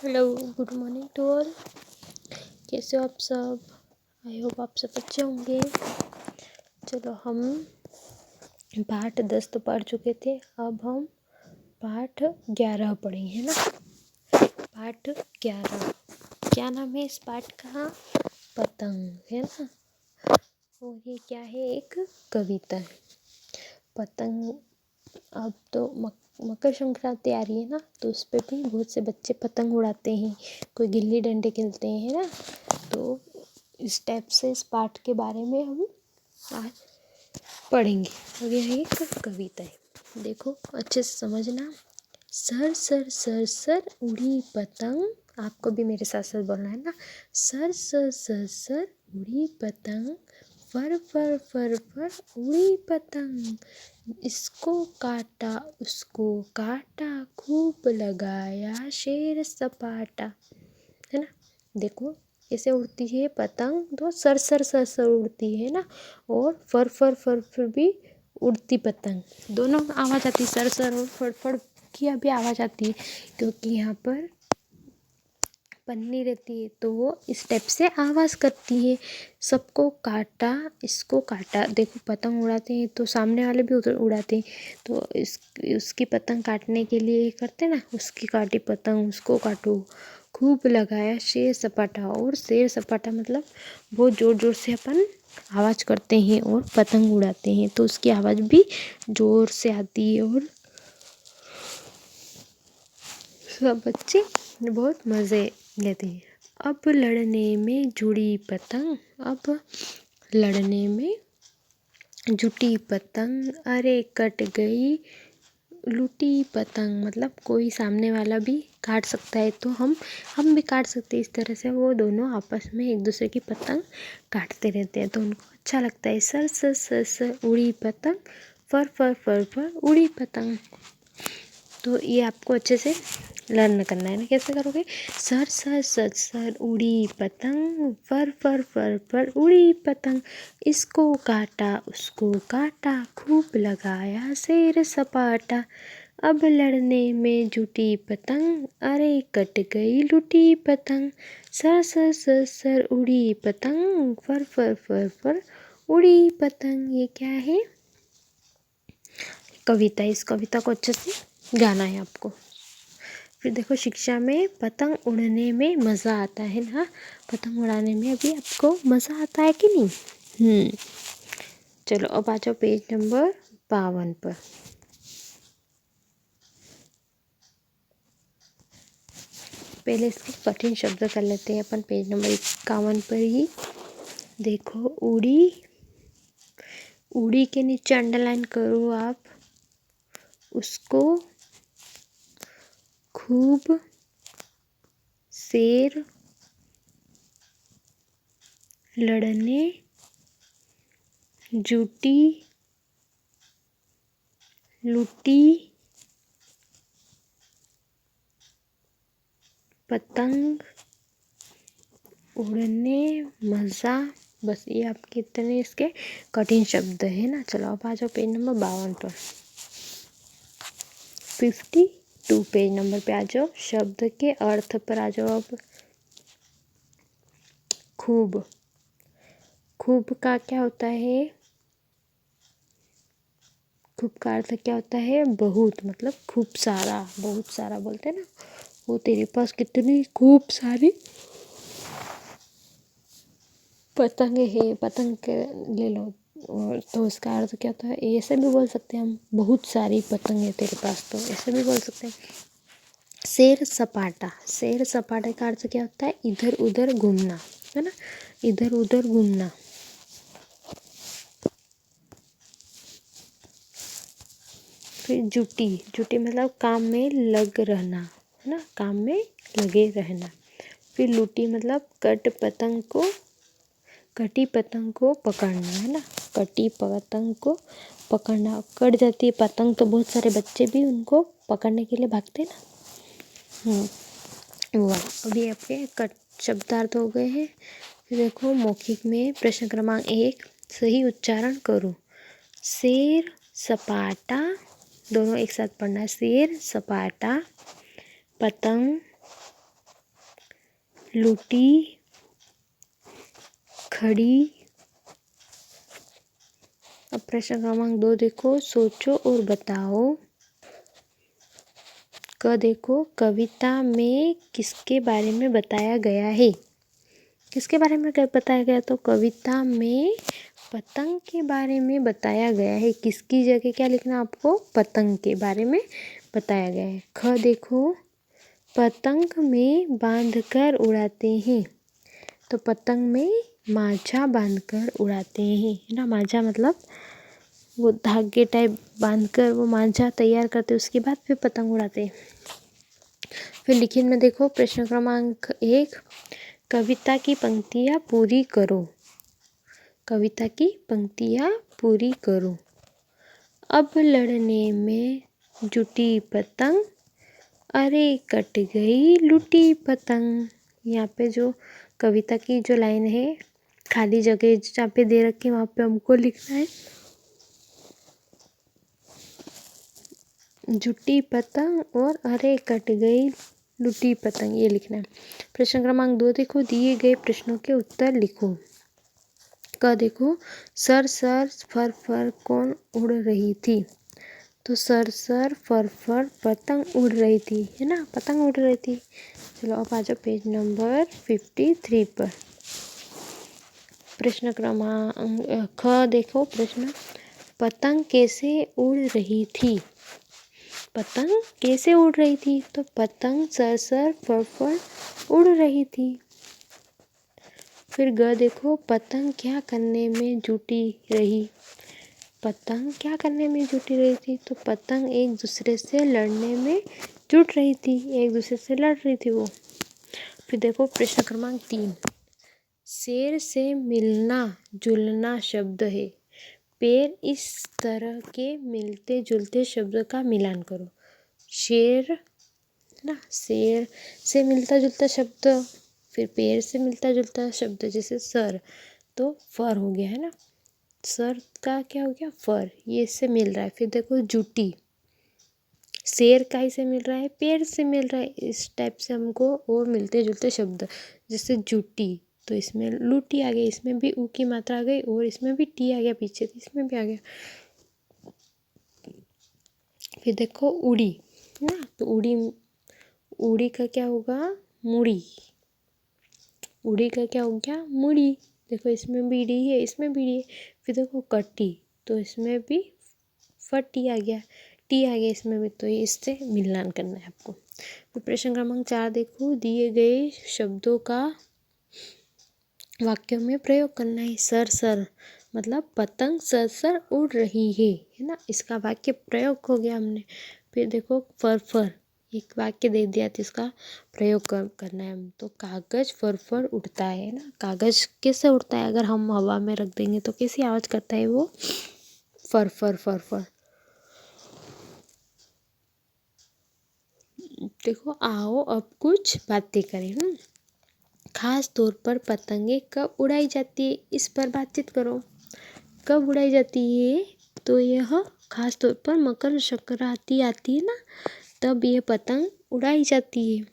Hello, good morning to all. कैसे हो आप सब? आई होप आप सब अच्छे होंगे। चलो, हम पाठ 10 तो पढ़ चुके थे, अब हम पाठ 11 पढ़ेंगे, है ना। पाठ 11, क्या नाम है इस पाठ का? पतंग, है ना। और ये क्या है? एक कविता है। पतंग। अब तो मकर संक्रांति आ रही है ना, तो उस पर भी बहुत से बच्चे पतंग उड़ाते हैं, कोई गिल्ली डंडे खेलते हैं, है ना। तो इस टाइप से इस पाठ के बारे में हम आज पढ़ेंगे। और यह एक कविता है, देखो अच्छे से समझना। सर सर सर सर उड़ी पतंग, आपको भी मेरे साथ साथ बोलना है ना। सर सर सर सर उड़ी पतंग, फर फर फर फर उड़ी पतंग, इसको काटा उसको काटा, खूब लगाया शेर सपाटा, है ना। देखो ऐसे उड़ती है पतंग, तो सर सर सर सर उड़ती है ना, और फर फर फर फर भी उड़ती पतंग, दोनों आवाज़ आती है। सर सर और फड़ फड़ की अभी आवाज़ आती है, क्योंकि यहाँ पर पन्नी रहती है, तो वो इस टाइप से आवाज़ करती है। सबको काटा इसको काटा, देखो पतंग उड़ाते हैं तो सामने वाले भी उधर उड़ाते हैं, तो उसकी पतंग काटने के लिए करते ना, उसकी काटी पतंग उसको काटो, खूब लगाया शेर सपाटा। और शेर सपाटा मतलब बहुत ज़ोर ज़ोर से अपन आवाज़ करते हैं और पतंग उड़ाते हैं, तो उसकी आवाज़ भी ज़ोर से आती है और सब बच्चे बहुत मज़े लेते हैं। अब लड़ने में जुड़ी पतंग, अब लड़ने में जुटी पतंग, अरे कट गई लूटी पतंग। मतलब कोई सामने वाला भी काट सकता है, तो हम भी काट सकते हैं। इस तरह से वो दोनों आपस में एक दूसरे की पतंग काटते रहते हैं, तो उनको अच्छा लगता है। सर सर सर सर उड़ी पतंग, फर फर फर फर उड़ी पतंग। तो ये आपको अच्छे से लर्न करना है ना, कैसे करोगे? सर सर सर सर उड़ी पतंग, फर फर फर फर उड़ी पतंग, इसको काटा उसको काटा, खूब लगाया शेर सपाटा। अब लड़ने में जुटी पतंग, अरे कट गई लुटी पतंग। सर सर सर सर उड़ी पतंग, फर फर फर फर उड़ी पतंग। ये क्या है? कविता। इस कविता को अच्छे से गाना है आपको। फिर देखो, शिक्षा में पतंग उड़ने में मज़ा आता है ना। पतंग उड़ाने में अभी आपको मज़ा आता है कि नहीं? चलो, अब आ जाओ पेज नंबर 52 पर। पहले इसके कठिन शब्द कर लेते हैं अपन, पेज नंबर 51 पर ही। देखो, उड़ी, उड़ी के नीचे अंडरलाइन करो आप, उसको खूब शेर लड़ने जुटी लुटी पतंग उड़ने मज़ा। बस ये आपके इतने इसके कठिन शब्द है ना। चलो, अब आ जाओ पेज नंबर 52 पर। 52 पेज नंबर पे आ जाओ, शब्द के अर्थ पर आ जाओ अब। खूब, खूब का क्या होता है? खूब का अर्थ क्या होता है? बहुत, मतलब खूब सारा, बहुत सारा बोलते हैं ना। वो तेरे पास कितनी खूब सारी पतंगे है, पतंग के ले लो। और तो इसका अर्थ क्या होता है? ऐसे भी बोल सकते हैं हम, बहुत सारी पतंग है तेरे पास, तो ऐसे भी बोल सकते हैं। शेर सपाटा, शेर सपाटे का अर्थ क्या होता है? इधर उधर घूमना, है ना, इधर उधर घूमना। फिर जुटी, जुटी मतलब काम में लग रहना, है ना, काम में लगे रहना। फिर लूटी मतलब कटी पतंग को पकड़ना, है ना, कटी पतंग को पकड़ना। कट जाती है पतंग तो बहुत सारे बच्चे भी उनको पकड़ने के लिए भागते हैं ना। हुआ, अभी आपके कट शब्दार्थ हो गए हैं। फिर देखो, मौखिक में प्रश्न क्रमांक 1, सही उच्चारण करो। शेर सपाटा, दोनों एक साथ पढ़ना है। शेर सपाटा पतंग लूटी खड़ी। अब प्रश्न क्रमांक 2 देखो, सोचो और बताओ। क देखो, कविता में किसके बारे में बताया गया है? किसके बारे में बताया गया? तो कविता में पतंग के बारे में बताया गया है। किसकी जगह क्या लिखना आपको? पतंग के बारे में बताया गया है। ख देखो, पतंग में बांधकर उड़ाते हैं। तो पतंग में मांझा बांधकर उड़ाते हैं, है ना। मांझा मतलब वो धागे टाइप बांधकर वो मांझा तैयार करते, उसके बाद फिर पतंग उड़ाते हैं। फिर लिखित में देखो, प्रश्न क्रमांक 1, कविता की पंक्तियाँ पूरी करो। कविता की पंक्तियाँ पूरी करो। अब लड़ने में जुटी पतंग, अरे कट गई लूटी पतंग। यहाँ पे जो कविता की जो लाइन है, खाली जगह जहाँ पे दे रखी है वहाँ पे हमको लिखना है जुटी पतंग और अरे कट गई लूटी पतंग, ये लिखना है। प्रश्न क्रमांक 2 देखो, दिए गए प्रश्नों के उत्तर लिखो। क देखो, सर सर फर फर कौन उड़ रही थी? तो सर सर फर फर पतंग उड़ रही थी, है ना, पतंग उड़ रही थी। चलो अब आ जाओ पेज नंबर 53 पर। प्रश्न क्रमांक ख देखो, प्रश्न, पतंग कैसे उड़ रही थी? पतंग कैसे उड़ रही थी? तो पतंग सर सर फर फर उड़ रही थी। फिर ग देखो, पतंग क्या करने में जुटी रही? पतंग क्या करने में जुटी रही थी? तो पतंग एक दूसरे से लड़ने में जुट रही थी, एक दूसरे से लड़ रही थी वो। फिर देखो प्रश्न क्रमांक 3, शेर से मिलना जुलना शब्द है, पेड़ इस तरह के मिलते जुलते शब्द का मिलान करो। शेर ना, शेर से मिलता जुलता शब्द, फिर पेड़ से मिलता जुलता शब्द जैसे सर, तो फर हो गया, है ना। सर का क्या हो गया? फर, ये इससे मिल रहा है। फिर देखो जुटी, शेर का ही से मिल रहा है, पेड़ से मिल रहा है। इस टाइप से हमको और मिलते जुलते शब्द जैसे जुटी, तो इसमें लूटी आ गई, इसमें भी ऊ की मात्रा आ गई और इसमें भी टी आ गया पीछे, तो इसमें भी आ गया। फिर देखो उड़ी ना, तो उड़ी, उड़ी का क्या होगा? मुड़ी। उड़ी का क्या हो गया? मुड़ी। देखो इसमें भी डी है, इसमें भी डी है। फिर देखो कटी, तो इसमें भी फटी आ गया, टी आ गया इसमें भी, तो इससे मिलान करना है आपको। फिर प्रश्न क्रमांक 4 देखो, दिए गए शब्दों का वाक्यों में प्रयोग करना है। सर सर मतलब पतंग सर सर उड़ रही है ना, इसका वाक्य प्रयोग हो गया हमने। फिर देखो फर फर, एक वाक्य दे दिया तो इसका प्रयोग करना है। तो कागज फर फर उड़ता है ना, कागज कैसे उड़ता है? अगर हम हवा में रख देंगे तो कैसी आवाज़ करता है वो? फर फर फर फर। देखो आओ अब कुछ बातें करें ना। खास तौर पर पतंगे कब उड़ाई जाती है, इस पर बातचीत करो। कब उड़ाई जाती है? तो यह खास तौर पर मकर संक्रांति आती है ना, तब यह पतंग उड़ाई जाती है।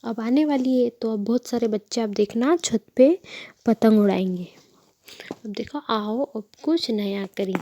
अब आने वाली है, तो अब बहुत सारे बच्चे आप देखना छत पे पतंग उड़ाएंगे। अब देखो आओ अब कुछ नया करें।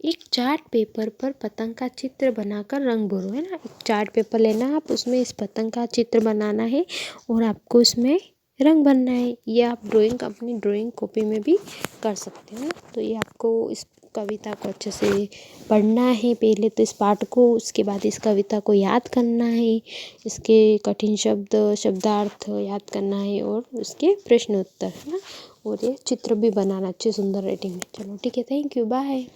एक चार्ट पेपर पर पतंग का चित्र बनाकर रंग भरो, है ना। एक चार्ट पेपर लेना आप, उसमें इस पतंग का चित्र बनाना है और आपको उसमें रंग भरना है। ये आप ड्राइंग अपनी ड्राइंग कॉपी में भी कर सकते हो। तो ये आपको इस कविता को अच्छे से पढ़ना है पहले तो इस पाठ को, उसके बाद इस कविता को याद करना है, इसके कठिन शब्द शब्दार्थ याद करना है और उसके प्रश्न उत्तर, है ना। और ये चित्र भी बनाना अच्छे सुंदर रेटिंग में। चलो ठीक है, थैंक यू, बाय।